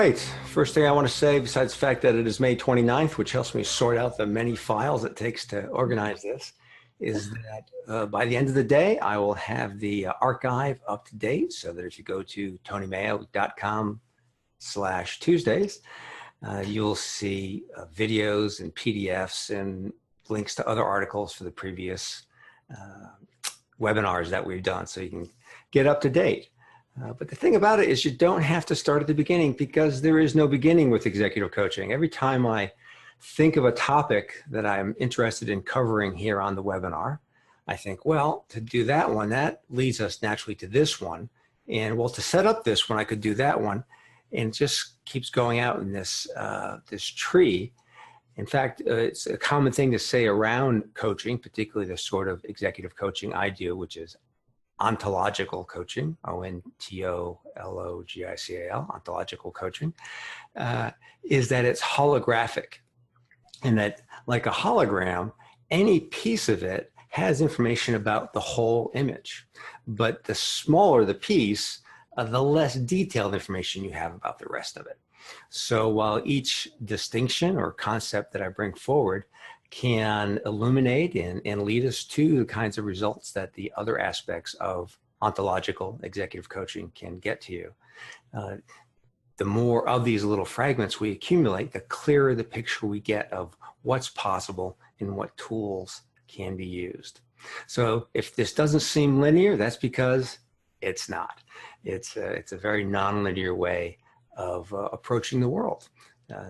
right. First thing I want to say, besides the fact that it is May 29th, which helps me sort out the many files it takes to organize this, is that by the end of the day, I will have the archive up to date so that if you go to tonymayo.com/Tuesdays, you'll see videos and PDFs and links to other articles for the previous webinars that we've done so you can get up to date. But the thing about it is you don't have to start at the beginning because there is no beginning with executive coaching. Every time I think of a topic that I'm interested in covering here on the webinar, I think, well, to do that one, that leads us naturally to this one. And well, to set up this one, I could do that one. And it just keeps going out in this, this tree. In fact, it's a common thing to say around coaching, particularly the sort of executive coaching I do, which is ontological coaching, ONTOLOGICAL, ontological coaching, is that it's holographic. And that, like a hologram, any piece of it has information about the whole image. But the smaller the piece, the less detailed information you have about the rest of it. So while each distinction or concept that I bring forward can illuminate and lead us to the kinds of results that the other aspects of ontological executive coaching can get to you, the more of these little fragments we accumulate, the clearer the picture we get of what's possible and what tools can be used. So if this doesn't seem linear, that's because it's not. It's a very non-linear way of approaching the world.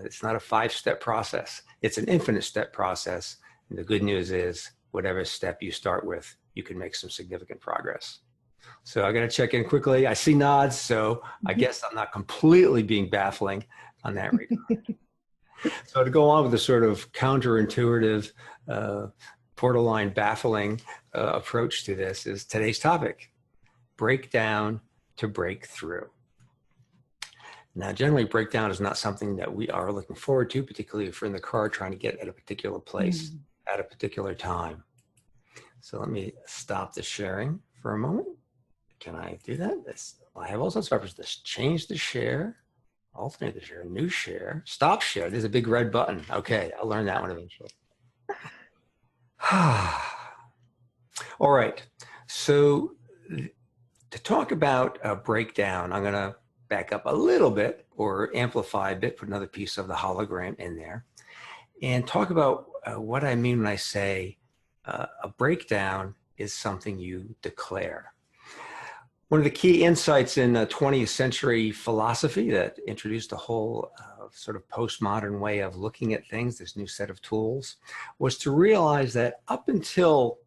It's not a 5-step process. It's an infinite step process. And the good news is whatever step you start with, you can make some significant progress. So I'm going to check in quickly. I see nods, so I guess I'm not completely being baffling on that regard. So to go on with the sort of counterintuitive, borderline baffling approach to this is today's topic: break down to break through. Now, generally, breakdown is not something that we are looking forward to, particularly if we're in the car trying to get at a particular place at a particular time. So let me stop the sharing for a moment. Can I do that? I have all sorts of options. This change the share, alternate the share, new share, stop share. There's a big red button. Okay, I'll learn that one eventually. All right. So to talk about a breakdown, I'm going to back up a little bit or amplify a bit, put another piece of the hologram in there, and talk about what I mean when I say a breakdown is something you declare. One of the key insights in 20th century philosophy that introduced a whole sort of postmodern way of looking at things, this new set of tools, was to realize that up until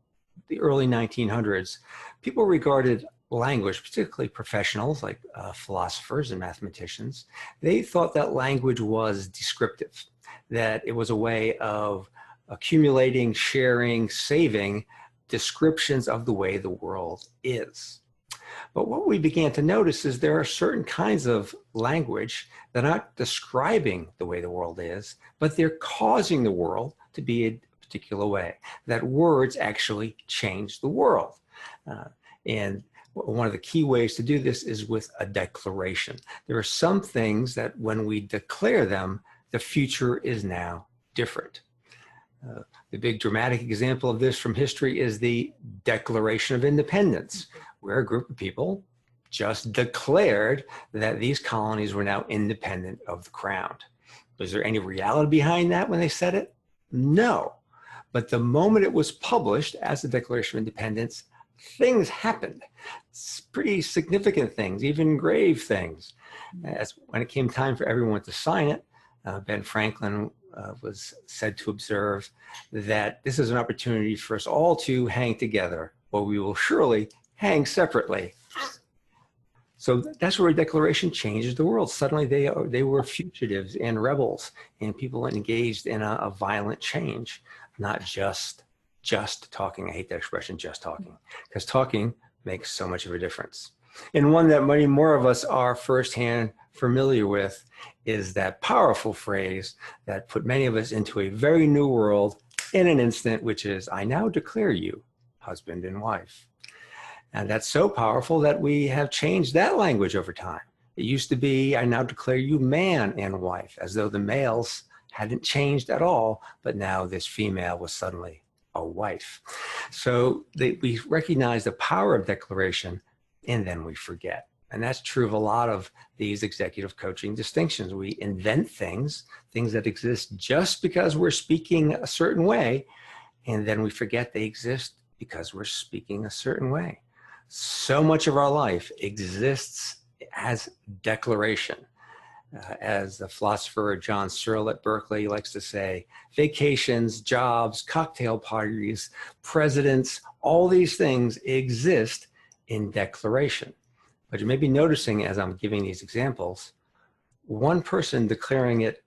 the early 1900s, people regarded language, particularly professionals like philosophers and mathematicians, they thought that language was descriptive, that it was a way of accumulating, sharing, saving descriptions of the way the world is. But what we began to notice is there are certain kinds of language that aren't describing the way the world is, but they're causing the world to be a particular way, that words actually change the world. And one of the key ways to do this is with a declaration. There are some things that when we declare them, the future is now different. The big dramatic example of this from history is the Declaration of Independence, where a group of people just declared that these colonies were now independent of the crown. Was there any reality behind that when they said it? No. But the moment it was published as the Declaration of Independence, things happened. It's pretty significant things, even grave things. As when it came time for everyone to sign it, Ben Franklin was said to observe that this is an opportunity for us all to hang together, or we will surely hang separately. So that's where a declaration changes the world. Suddenly they were fugitives and rebels and people engaged in a violent change, not just talking. I hate that expression, just talking, because talking makes so much of a difference. And one that many more of us are firsthand familiar with is that powerful phrase that put many of us into a very new world in an instant, which is, I now declare you husband and wife. And that's so powerful that we have changed that language over time. It used to be, I now declare you man and wife, as though the males hadn't changed at all, but now this female was suddenly a wife. So we recognize the power of declaration, and then we forget. And that's true of a lot of these executive coaching distinctions. We invent things that exist just because we're speaking a certain way, and then we forget they exist because we're speaking a certain way. So much of our life exists as declaration. As the philosopher John Searle at Berkeley likes to say, vacations, jobs, cocktail parties, presidents, all these things exist in declaration. But you may be noticing as I'm giving these examples, one person declaring it,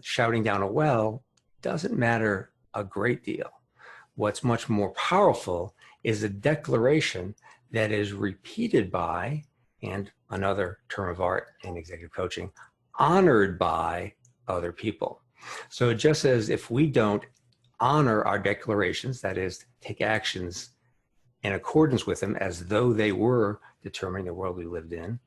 shouting down a well, doesn't matter a great deal. What's much more powerful is a declaration that is repeated by, and another term of art in executive coaching, honored by other people. So just as if we don't honor our declarations, that is, take actions in accordance with them as though they were determining the world we lived in,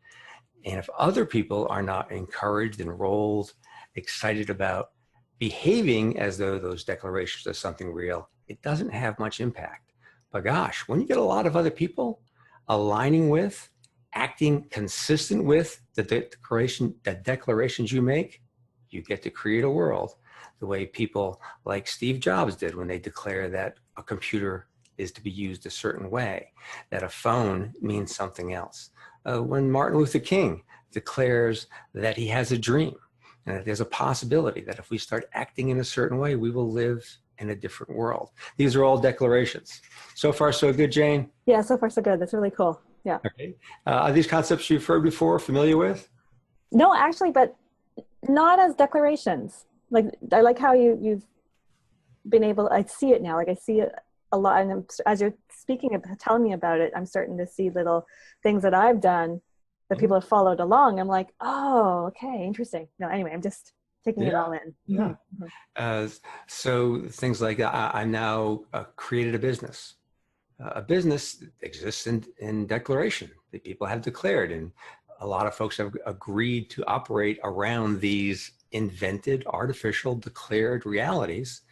and if other people are not encouraged, enrolled, excited about behaving as though those declarations are something real, it doesn't have much impact. But gosh, when you get a lot of other people aligning with, acting consistent with the declarations you make, you get to create a world the way people like Steve Jobs did when they declare that a computer is to be used a certain way, that a phone means something else. When Martin Luther King declares that he has a dream and that there's a possibility that if we start acting in a certain way, we will live in a different world. These are all declarations. So far, so good, Jane? Yeah, so far, so good. That's really cool. Yeah. Okay. Are these concepts you've heard before, familiar with? No, actually, but not as declarations. Like, I like how you've been able, I see it now. Like, I see it a lot. And as you're speaking, telling me about it, I'm starting to see little things that I've done that people have followed along. I'm like, oh, okay, interesting. No, anyway, I'm just taking it all in. Yeah. Mm-hmm. So things like I now created a business. A business exists in declaration that people have declared, and a lot of folks have agreed to operate around these invented, artificial, declared realities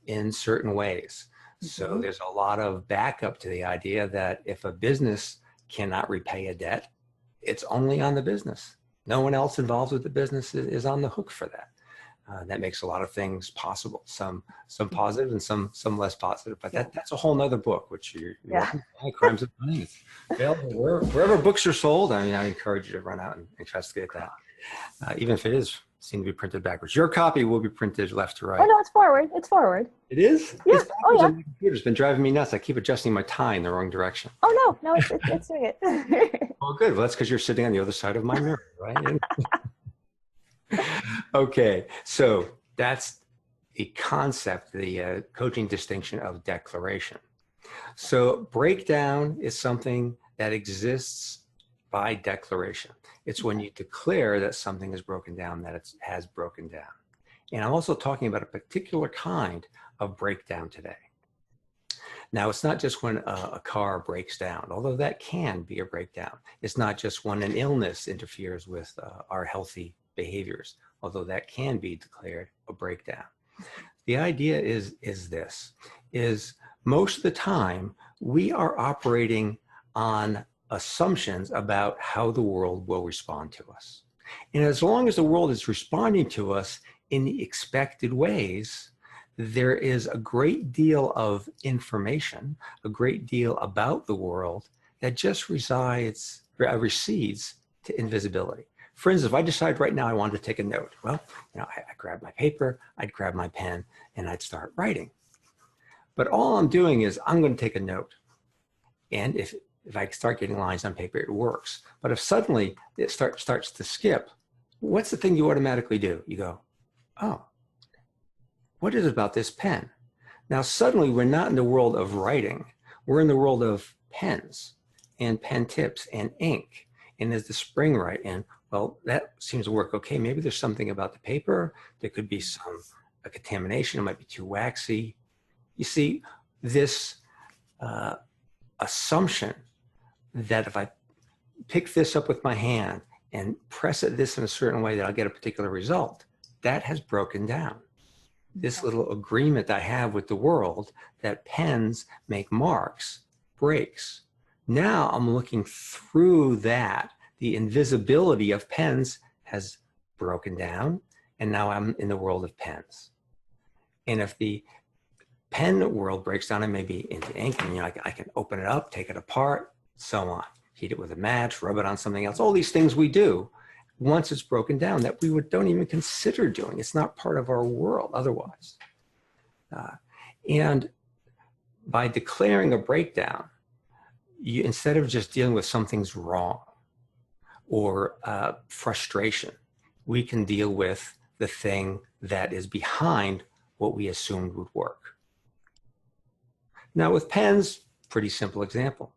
in certain ways. Mm-hmm. So there's a lot of backup to the idea that if a business cannot repay a debt, it's only on the business. No one else involved with the business is on the hook for that. That makes a lot of things possible, some positive and some less positive. But that's a whole nother book, which you're Crimes of Finance. Available wherever books are sold. I mean, I encourage you to run out and investigate that, even if it is seen to be printed backwards. Your copy will be printed left to right. Oh no, it's forward. It's forward. It is? Yeah. Oh yeah. My computer's been driving me nuts. I keep adjusting my tie in the wrong direction. Oh no, it's doing it. Oh, good. Well, that's because you're sitting on the other side of my mirror, right? Okay, so that's the concept, the coaching distinction of declaration. So breakdown is something that exists by declaration. It's when you declare that something is broken down, that it has broken down. And I'm also talking about a particular kind of breakdown today. Now, it's not just when a car breaks down, although that can be a breakdown. It's not just when an illness interferes with our healthy behaviors, although that can be declared a breakdown. The idea is most of the time we are operating on assumptions about how the world will respond to us. And as long as the world is responding to us in the expected ways, there is a great deal of information, a great deal about the world that just recedes to invisibility. For instance, if I decide right now I want to take a note, well, I grab my paper, I'd grab my pen, and I'd start writing. But all I'm doing is I'm going to take a note. And if I start getting lines on paper, it works. But if suddenly it starts to skip, what's the thing you automatically do? You go, oh, what is it about this pen? Now, suddenly we're not in the world of writing. We're in the world of pens and pen tips and ink. And is the spring right? And well, that seems to work okay. Maybe there's something about the paper. There could be a contamination. It might be too waxy. You see, this assumption that if I pick this up with my hand and press it this in a certain way that I'll get a particular result, that has broken down. This little agreement I have with the world that pens make marks breaks. Now I'm looking through that. The invisibility of pens has broken down, and now I'm in the world of pens. And if the pen world breaks down, and maybe into ink, and I can open it up, take it apart, so on. Heat it with a match, rub it on something else. All these things we do once it's broken down that we don't even consider doing. It's not part of our world otherwise. And by declaring a breakdown, instead of just dealing with something's wrong or frustration, we can deal with the thing that is behind what we assumed would work. Now with pens, pretty simple example.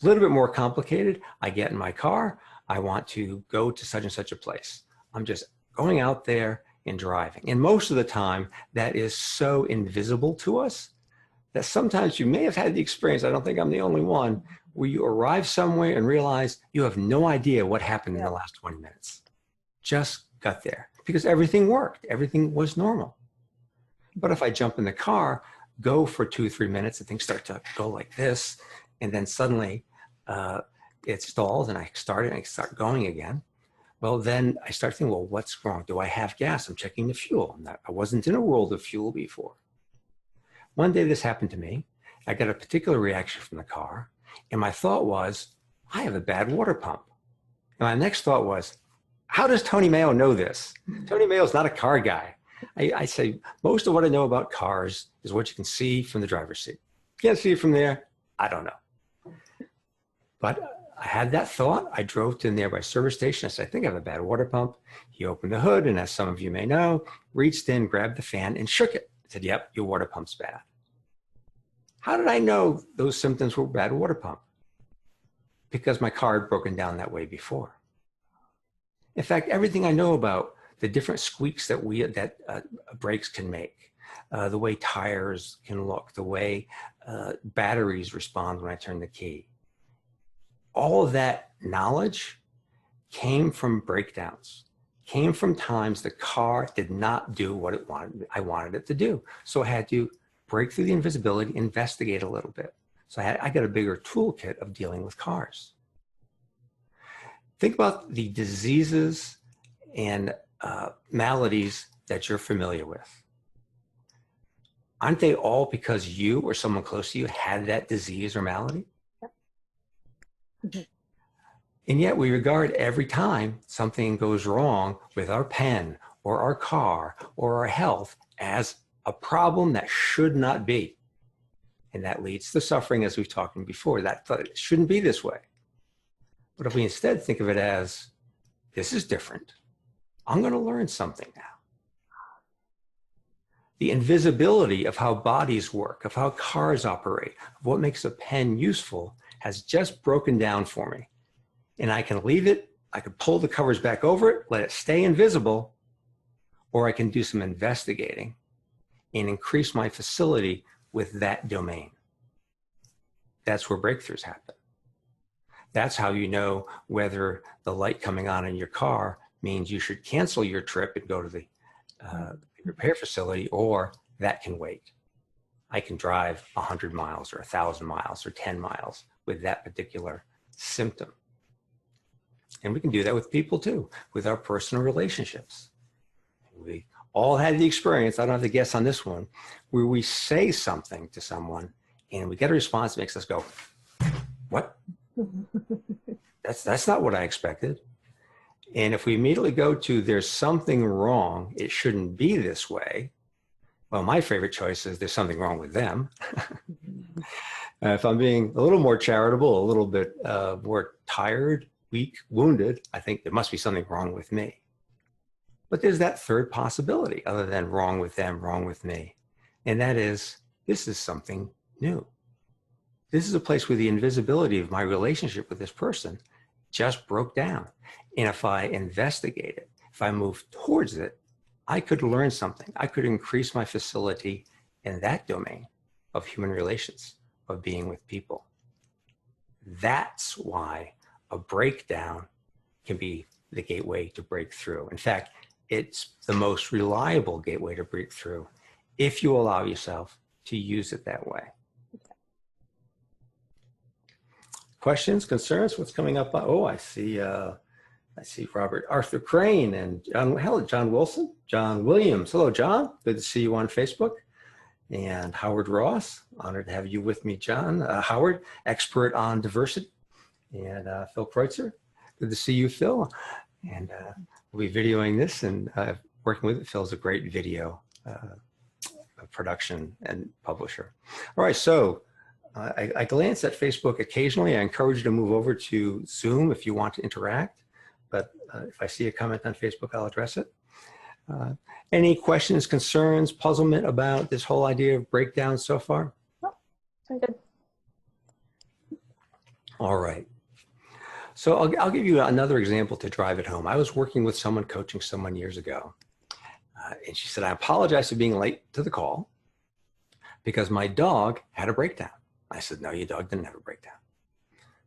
A little bit more complicated. I get in my car. I want to go to such and such a place. I'm just going out there and driving. And most of the time, that is so invisible to us that sometimes you may have had the experience, I don't think I'm the only one, where you arrive somewhere and realize you have no idea what happened in the last 20 minutes. Just got there because everything worked. Everything was normal. But if I jump in the car, go for 2-3 minutes, and things start to go like this, and then suddenly it stalls and I start it and I start going again. Well, then I start thinking, well, what's wrong? Do I have gas? I'm checking the fuel. I wasn't in a world of fuel before. One day this happened to me. I got a particular reaction from the car, and my thought was, I have a bad water pump. And my next thought was, how does Tony Mayo know this? Tony Mayo is not a car guy. I say most of what I know about cars is what you can see from the driver's seat. Can't see it from there, I don't know. But I had that thought. I drove to the nearby service station. I said, I think I have a bad water pump. He opened the hood, and as some of you may know, reached in, grabbed the fan, and shook it. I said, yep, your water pump's bad. How did I know those symptoms were bad water pump? Because my car had broken down that way before. In fact, everything I know about the different squeaks that brakes can make, the way tires can look, the way batteries respond when I turn the key. All of that knowledge came from breakdowns, came from times the car did not do what I wanted it to do. So I had to break through the invisibility, investigate a little bit. So I got a bigger toolkit of dealing with cars. Think about the diseases and maladies that you're familiar with. Aren't they all because you or someone close to you had that disease or malady? And yet we regard every time something goes wrong with our pen or our car or our health as a problem that should not be. And that leads to suffering, as we've talked about before. That it shouldn't be this way. But if we instead think of it as, this is different, I'm going to learn something now. The invisibility of how bodies work, of how cars operate, of what makes a pen useful has just broken down for me. And I can leave it, I can pull the covers back over it, let it stay invisible, or I can do some investigating and increase my facility with that domain. That's where breakthroughs happen. That's how you know whether the light coming on in your car means you should cancel your trip and go to the repair facility, or that can wait. I can drive 100 miles or 1,000 miles or 10 miles with that particular symptom. And we can do that with people too, with our personal relationships. We all had the experience, I don't have to guess on this one, where we say something to someone and we get a response that makes us go, what? That's not what I expected. And if we immediately go to, there's something wrong, it shouldn't be this way. Well, my favorite choice is there's something wrong with them. If I'm being a little more charitable, a little bit more tired, weak, wounded, I think there must be something wrong with me. But there's that third possibility other than wrong with them, wrong with me. And that is, this is something new. This is a place where the invisibility of my relationship with this person just broke down. And if I investigate it, if I move towards it, I could learn something. I could increase my facility in that domain of human relations, of being with people. That's why a breakdown can be the gateway to break through. In fact, it's the most reliable gateway to break through if you allow yourself to use it that way. Questions, concerns? What's coming up? Oh, I see Robert Arthur Crane and John Wilson, John Williams. Hello, John. Good to see you on Facebook. And Howard Ross, honored to have you with me, John. Howard, expert on diversity. And Phil Kreutzer, good to see you, Phil. And we'll be videoing this and working with it. Phil's a great video production and publisher. All right, so I glance at Facebook occasionally. I encourage you to move over to Zoom if you want to interact. But if I see a comment on Facebook, I'll address it. Any questions, concerns, puzzlement about this whole idea of breakdown so far? No, very good. All right. So I'll give you another example to drive it home. I was working with someone, coaching someone years ago. And she said, I apologize for being late to the call because my dog had a breakdown. I said, no, your dog didn't have a breakdown.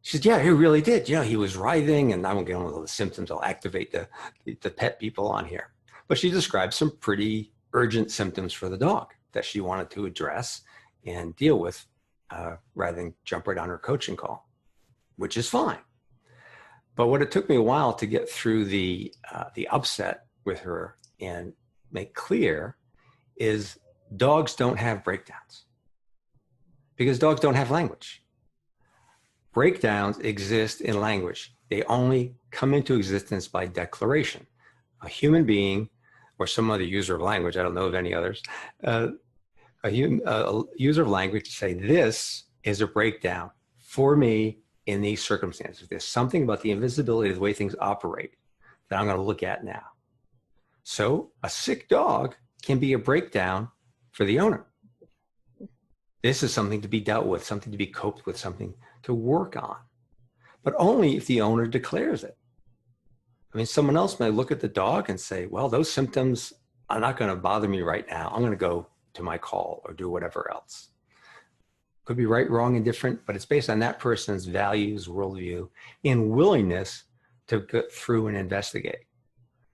She said, yeah, he really did. You know, he was writhing, and I won't get on with all the symptoms. I'll activate the pet people on here. But she described some pretty urgent symptoms for the dog that she wanted to address and deal with rather than jump right on her coaching call, which is fine. But what it took me a while to get through the upset with her and make clear is dogs don't have breakdowns because dogs don't have language. Breakdowns exist in language. They only come into existence by declaration. A human being or some other user of language, I don't know of any others, a user of language to say, this is a breakdown for me in these circumstances. There's something about the invisibility of the way things operate that I'm going to look at now. So a sick dog can be a breakdown for the owner. This is something to be dealt with, something to be coped with, something to work on, but only if the owner declares it. I mean, someone else may look at the dog and say, well, those symptoms are not going to bother me right now. I'm going to go to my call or do whatever else. Could be right, wrong, and different, but it's based on that person's values, worldview, and willingness to go through and investigate.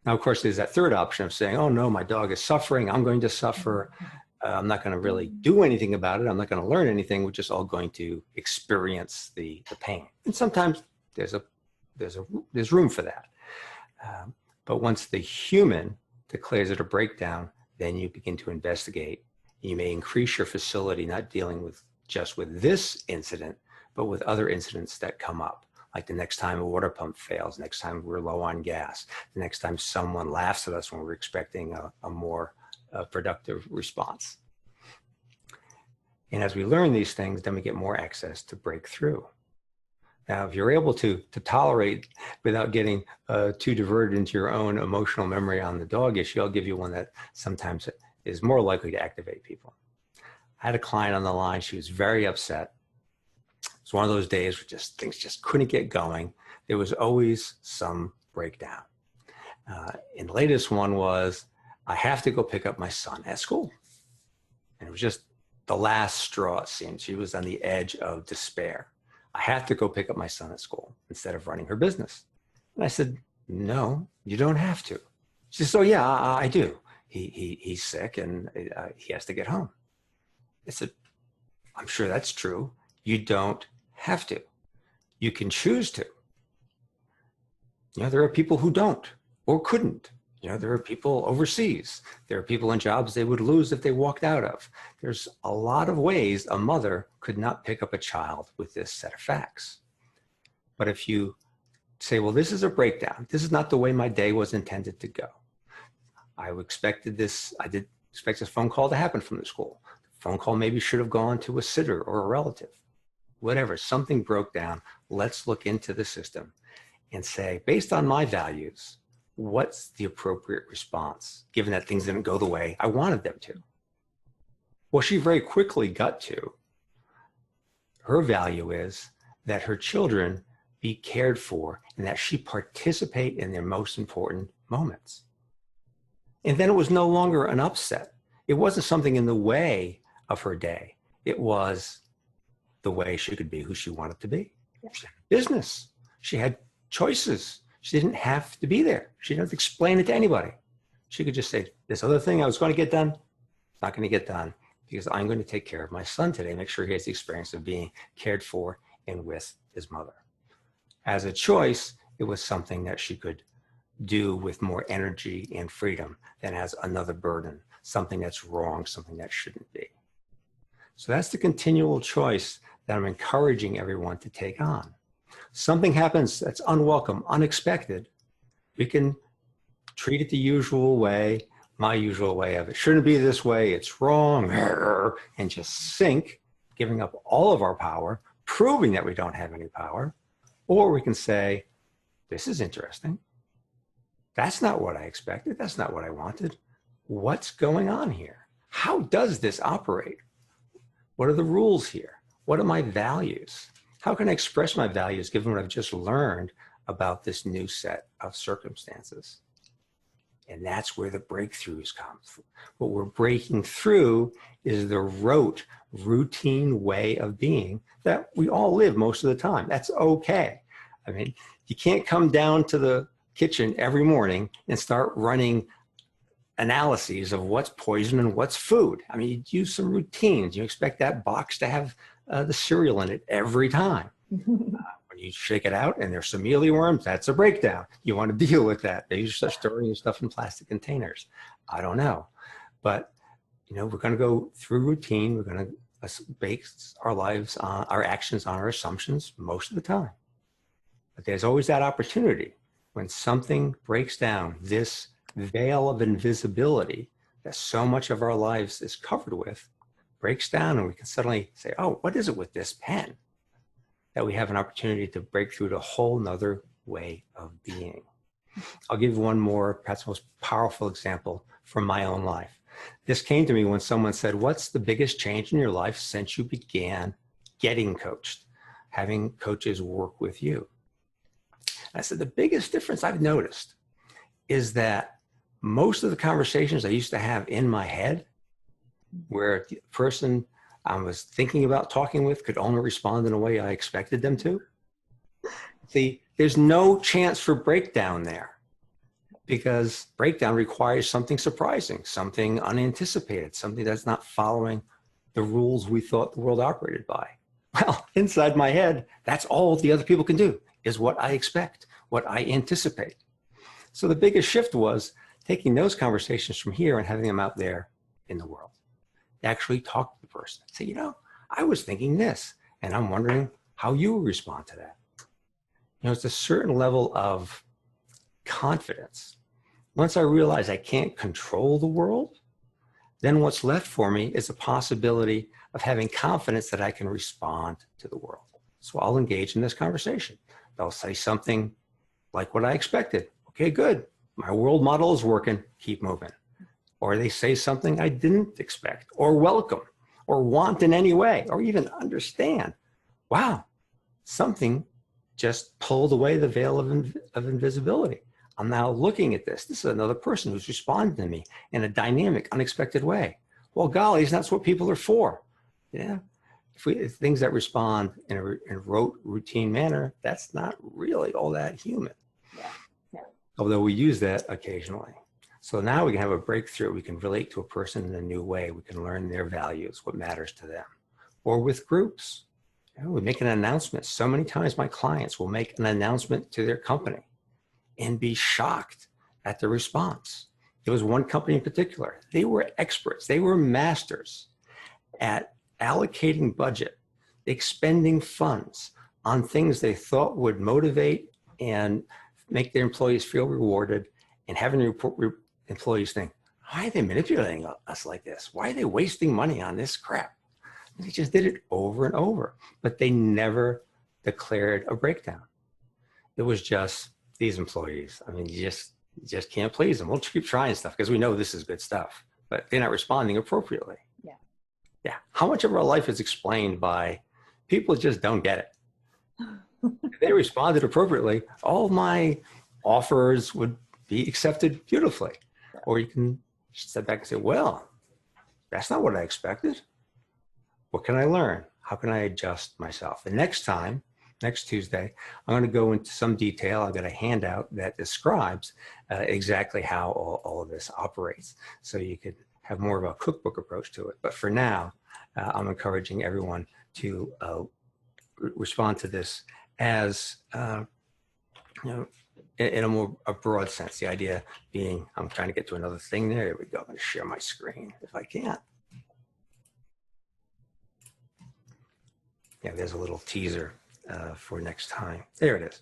Now, of course, there's that third option of saying, oh, no, my dog is suffering. I'm going to suffer. I'm not going to really do anything about it. I'm not going to learn anything. We're just all going to experience the pain. And sometimes there's room for that. But once the human declares it a breakdown, then you begin to investigate. You may increase your facility, not dealing with just with this incident, but with other incidents that come up. Like the next time a water pump fails, next time we're low on gas, the next time someone laughs at us when we're expecting a more productive response. And as we learn these things, then we get more access to break through. Now, if you're able to tolerate without getting too diverted into your own emotional memory on the dog issue, I'll give you one that sometimes is more likely to activate people. I had a client on the line. She was very upset. It's one of those days where things just couldn't get going. There was always some breakdown. And the latest one was, I have to go pick up my son at school. And it was just the last straw, it seemed. She was on the edge of despair. I have to go pick up my son at school instead of running her business. And I said, no, you don't have to. She said, oh yeah, I do. He's sick and he has to get home. I said, I'm sure that's true. You don't have to. You can choose to. You know, there are people who don't or couldn't. You know, there are people overseas. There are people in jobs they would lose if they walked out of. There's a lot of ways a mother could not pick up a child with this set of facts. But if you say, well, this is a breakdown. This is not the way my day was intended to go. I did expect this phone call to happen from the school. The phone call maybe should have gone to a sitter or a relative. Whatever, something broke down. Let's look into the system and say, based on my values, what's the appropriate response, given that things didn't go the way I wanted them to? Well, she very quickly got to, her value is that her children be cared for and that she participate in their most important moments. And then it was no longer an upset. It wasn't something in the way of her day. It was the way she could be who she wanted to be. Yeah. She had business. She had choices. She didn't have to be there. She didn't have to explain it to anybody. She could just say, this other thing I was going to get done, not going to get done because I'm going to take care of my son today, make sure he has the experience of being cared for and with his mother. As a choice, it was something that she could do with more energy and freedom than as another burden, something that's wrong, something that shouldn't be. So that's the continual choice that I'm encouraging everyone to take on. Something happens that's unwelcome, unexpected, we can treat it the usual way, my usual way of it shouldn't be this way, it's wrong, and just sink, giving up all of our power, proving that we don't have any power. Or we can say, this is interesting. That's not what I expected. That's not what I wanted. What's going on here? How does this operate? What are the rules here? What are my values? How can I express my values given what I've just learned about this new set of circumstances? And that's where the breakthroughs come from. What we're breaking through is the rote, routine way of being that we all live most of the time. That's okay. I mean, you can't come down to the kitchen every morning and start running analyses of what's poison and what's food. I mean, you use some routines. You expect that box to have the cereal in it every time. When you shake it out and there's some mealyworms, that's a breakdown. You want to deal with that. Maybe you start storing your stuff in plastic containers. I don't know. But, you know, we're going to go through routine. We're going to base our lives on our actions on our assumptions most of the time. But there's always that opportunity when something breaks down, this veil of invisibility that so much of our lives is covered with breaks down, and we can suddenly say, oh, what is it with this pen? That we have an opportunity to break through to a whole nother way of being. I'll give one more, perhaps most powerful example from my own life. This came to me when someone said, what's the biggest change in your life since you began getting coached, having coaches work with you? I said, the biggest difference I've noticed is that most of the conversations I used to have in my head, where the person I was thinking about talking with could only respond in a way I expected them to. See, there's no chance for breakdown there because breakdown requires something surprising, something unanticipated, something that's not following the rules we thought the world operated by. Well, inside my head, that's all the other people can do is what I expect, what I anticipate. So the biggest shift was taking those conversations from here and having them out there in the world. Actually talk to the person. Say, you know, I was thinking this, and I'm wondering how you will respond to that. You know, it's a certain level of confidence. Once I realize I can't control the world, then what's left for me is a possibility of having confidence that I can respond to the world. So I'll engage in this conversation. They'll say something like what I expected. Okay, good. My world model is working. Keep moving. Or they say something I didn't expect or welcome or want in any way or even understand. Wow, something just pulled away the veil of invisibility. I'm now looking at this. This is another person who's responding to me in a dynamic, unexpected way. Well, golly, that's what people are for. Yeah. If things that respond in a rote, routine manner, that's not really all that human. Yeah. Yeah. Although we use that occasionally. So now we can have a breakthrough. We can relate to a person in a new way. We can learn their values, what matters to them. Or with groups, you know, we make an announcement. So many times my clients will make an announcement to their company and be shocked at the response. There was one company in particular. They were experts. They were masters at allocating budget, expending funds on things they thought would motivate and make their employees feel rewarded, and having employees think, why are they manipulating us like this? Why are they wasting money on this crap? And they just did it over and over, but they never declared a breakdown. It was just these employees. I mean, you just can't please them. We'll keep trying stuff because we know this is good stuff, but they're not responding appropriately. Yeah. Yeah. How much of our life is explained by people just don't get it? If they responded appropriately, all my offers would be accepted beautifully. Or you can step back and say, well, that's not what I expected. What can I learn? How can I adjust myself? The next time next Tuesday, I'm going to go into some detail. I've got a handout that describes exactly how all of this operates. So you could have more of a cookbook approach to it. But for now, I'm encouraging everyone to respond to this as, in a broad sense. The idea being, I'm trying to get to another thing there. Here we go. I'm going to share my screen if I can. Yeah, there's a little teaser for next time. There it is.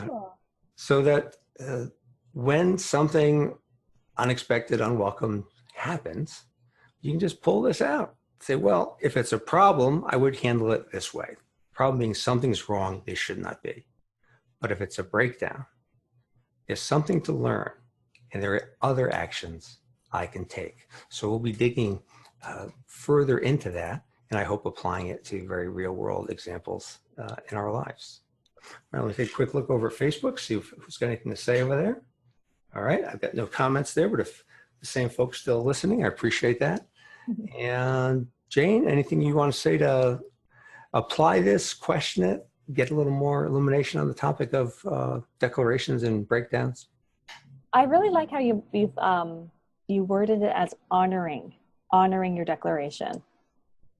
Cool. So that when something unexpected, unwelcome happens, you can just pull this out. Say, well, if it's a problem, I would handle it this way. Problem being something's wrong, this should not be. But if it's a breakdown, there's something to learn, and there are other actions I can take. So we'll be digging further into that, and I hope applying it to very real world examples in our lives. Now, let me take a quick look over at Facebook, see who's got anything to say over there. All right, I've got no comments there, but if the same folks still listening, I appreciate that. And Jane, anything you want to say to apply this, question it, get a little more illumination on the topic of declarations and breakdowns? I really like how you worded it as honoring your declaration.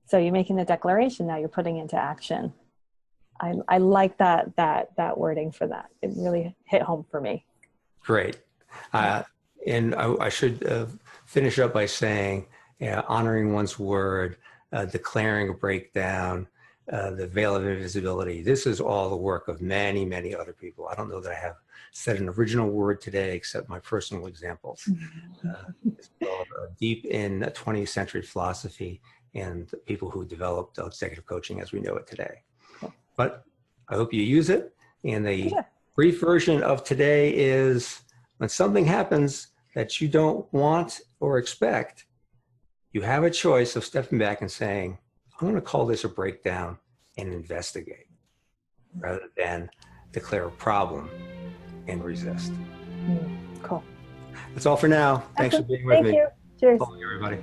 So you're making the declaration, now you're putting into action. I like that wording for that. It really hit home for me. Great. And I should finish up by saying, honoring one's word, declaring a breakdown, the veil of invisibility. This is all the work of many, many other people. I don't know that I have said an original word today except my personal examples. It's deep in 20th century philosophy and the people who developed executive coaching as we know it today. Cool. But I hope you use it. And the brief version of today is, when something happens that you don't want or expect, you have a choice of stepping back and saying, I'm going to call this a breakdown and investigate, rather than declare a problem and resist. Cool. That's all for now. Thanks for being with me. Thank you. Cheers. Bye, everybody.